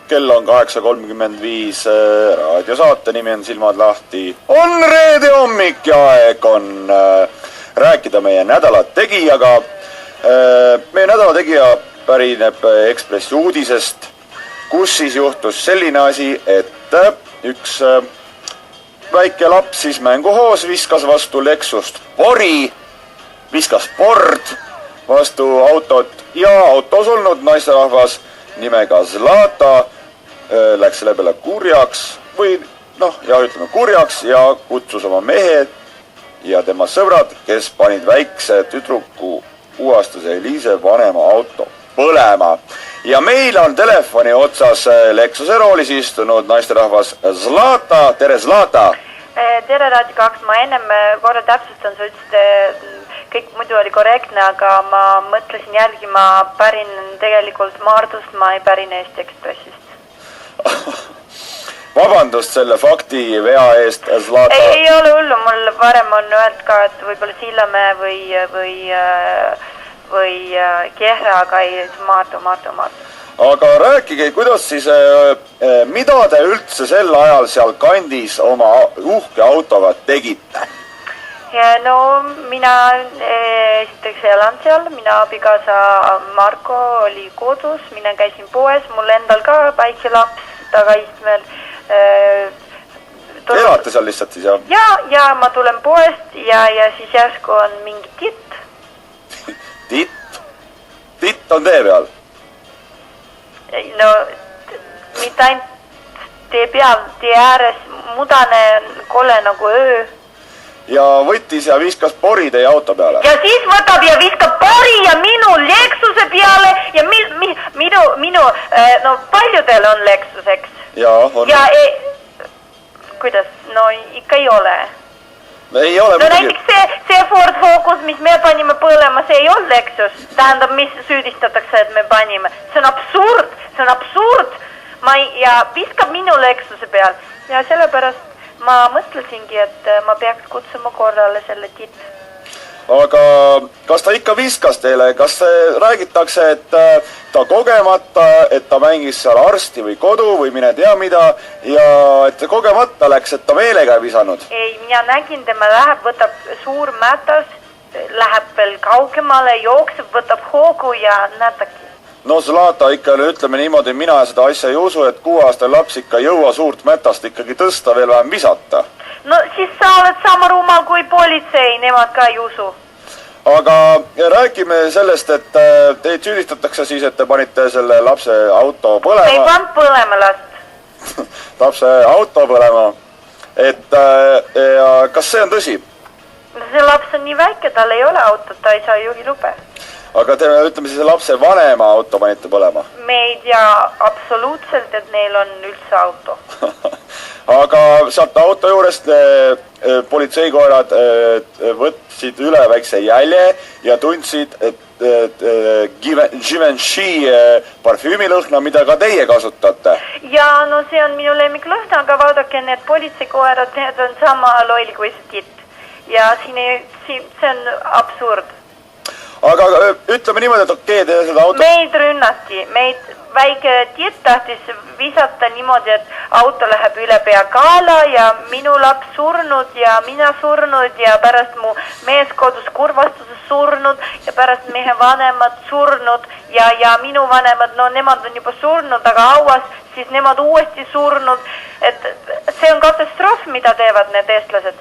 kell on 8.35, raadiosaate nimi on Silmad lahti. On reede hommik ja aeg on rääkida meie nädala tegijaga. Meie nädala tegija pärineb Ekspressi uudisest, kus siis juhtus selline asi, et üks väike laps siis mänguhoos viskas vastu Lexust pori, viskas pord vastu autot ja autos olnud naisterahvas nimega Zlata läks selle peale kurjaks või kurjaks ja kutsus oma mehe ja tema sõbrad, kes panid väikse tüdruku 6-aastase Eliise vanema auto põlema. Ja meil on telefoni otsas Lexuse roolis istunud naisterahvas Zlata. Tere, Zlata! Tere, Raadio 2. Ma ennem korra täpsustan, sa ütlesid, kõik muidu oli korrektne, aga ma mõtlesin järgi, ma pärin tegelikult Maardust, ma ei pärin Eesti Ekspressist. Vabandust selle fakti vea eest, Zlata. Ei ole hullu, mul varem on öeldud ka, et võib-olla Sillamäe või Kehra, aga ei Maardu. Aga rääkige, kuidas siis, mida te üldse sel ajal seal kandis oma uhke autoga tegite? Ja no mina esiteks elan seal, mina abikaasa Marko oli kodus, mina käisin poes, mul endal ka väike laps tagaistmel. Elate seal lihtsalt siis, jah? Ja ma tulen poest ja siis järsku on mingi titt. Titt on tee peal? No mitte ainult tee peal, tee ääres mudane kole nagu öö. Ja võttis ja viskas pori teie auto peale? Ja siis võtab ja viskab pori ja minu Lexuse peale ja no paljudel on Lexus, eks? Jaa, on. Ja kuidas? No ikka ei ole. Ei ole no näiteks see Ford Focus, mis me panime põlema, see ei olnud Lexus. Tähendab, mis süüdistatakse, et me panime. See on absurd. Ja viskab minu Lexuse peal. Ja sellepärast ma mõtlesingi, et ma peaks kutsuma korrale selle titt. Aga kas ta ikka viskas teile? Kas räägitakse, et ta kogemata, et ta mängis seal arsti või kodu või mine tea mida ja et kogemata läks, et ta meelega ei visanud? Ei, mina nägin, tema läheb, võtab suur mätas, läheb veel kaugemale, jookseb, võtab hoogu ja näetagi. No Zlata, ikka ütleme niimoodi, mina seda asja ei usu, et 6-aastane laps ikka jõua suurt mätast ikkagi tõsta, veel vähem visata. No siis sa oled sama rumal kui politsei, nemad ka ei usu. Aga räägime sellest, et teid süüdistatakse siis, et te panite selle lapse auto põlema. Ei pannud põlema last. Lapse auto põlema. Et kas see on tõsi? See laps on nii väike, tal ei ole autot, ta ei saa juhi lube. Aga te ütleme siis lapse vanema auto panite põlema? Me ei tea absoluutselt, et neil on üldse auto. Aga sealt auto juurest politseikoerad võtsid üle väikse jälje ja tundsid, et Givenchy parfüümilõhna, mida ka teie kasutate. Ja no see on minu lemmiklõhna, aga vaadake, need politseikoerad, need on sama loll kui see titt. Ja see on absurd. Aga ütleme niimoodi, et okei, te seda auto... Meid rünnati, väike titt tahtis visata niimoodi, et auto läheb üle pea kaala ja minu laps surnud ja mina surnud ja pärast mu mees kodus kurvastuses surnud ja pärast mehe vanemad surnud ja minu vanemad, no nemad on juba surnud, aga hauas, siis nemad uuesti surnud. Et see on katastroof, mida teevad need eestlased.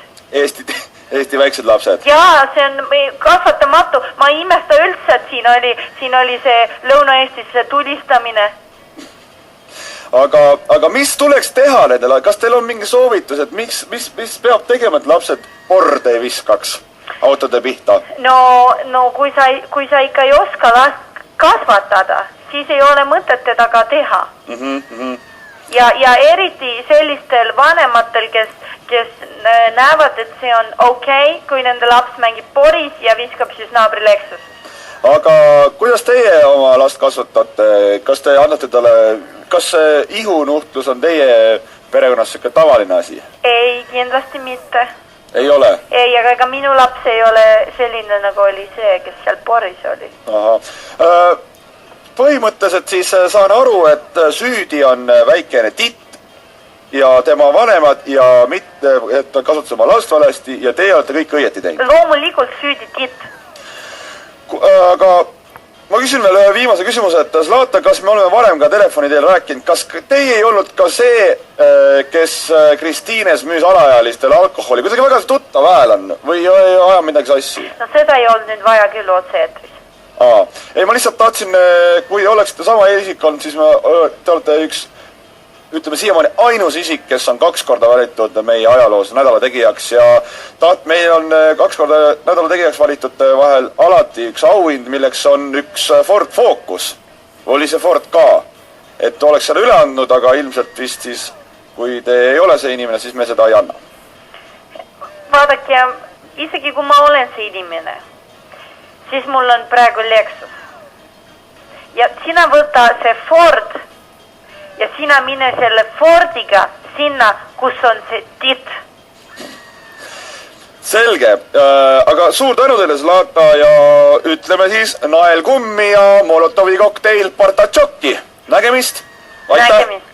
Eesti väiksed lapsed. Jaa, see on kasvatamatu. Ma ei imesta üldse, et siin oli see Lõuna-Eestis see tulistamine. Aga mis tuleks teha nendele? Kas teil on mingi soovitus, et mis peab tegema, et lapsed porde ei viskaks autode pihta? No kui sa ikka ei oska last kasvatada, siis ei ole mõtet teda ka teha. Ja eriti sellistel vanematel, kes näevad, et see on okei, kui nende laps mängib poris ja viskab siis naabri Lexus. Aga kuidas teie oma last kasvatate? Kas te annate talle, kas ihunuhtlus on teie perekonnas siuke tavaline asi? Ei, kindlasti mitte. Ei ole? Ei, aga ega minu laps ei ole selline, nagu oli see, kes seal poris oli. põhimõtteliselt siis saan aru, et süüdi on väikene titt ja tema vanemad ja mitte, et kasutas oma last valesti ja teie olete kõik õieti teinud. Loomulikult süüdi titt. Aga ma küsin veel ühe viimase küsimuse, et Zlata, kas me oleme varem ka telefoni teel rääkinud, kas teie ei olnud ka see, kes Kristiines müüs alaealistele alkoholi, kuidagi väga tuttav hääl on või aja midagi sassi? No seda ei olnud nüüd vaja küll otse-eetris. Ei, ma lihtsalt tahtsin, kui oleksite sama isik olnud, siis te olete üks, ütleme siiamaani ainus isik, kes on 2 korda valitud meie ajaloos nädala tegijaks ja meil on 2 korda nädala tegijaks valitud vahel alati üks auhind, milleks on üks Ford Focus. Oli see Ford ka, et oleks selle üle andnud, aga ilmselt vist siis, kui te ei ole see inimene, siis me seda ei anna. Vaadake, isegi kui ma olen see inimene, siis mul on praegu Lexus. Ja sina võta see Ford ja sina mine selle Fordiga sinna, kus on see titt. Selge, aga suur tänu teile, Zlata, ja ütleme siis naelkummi ja Molotovi kokteil Partatšokki. Nägemist! Nägemist!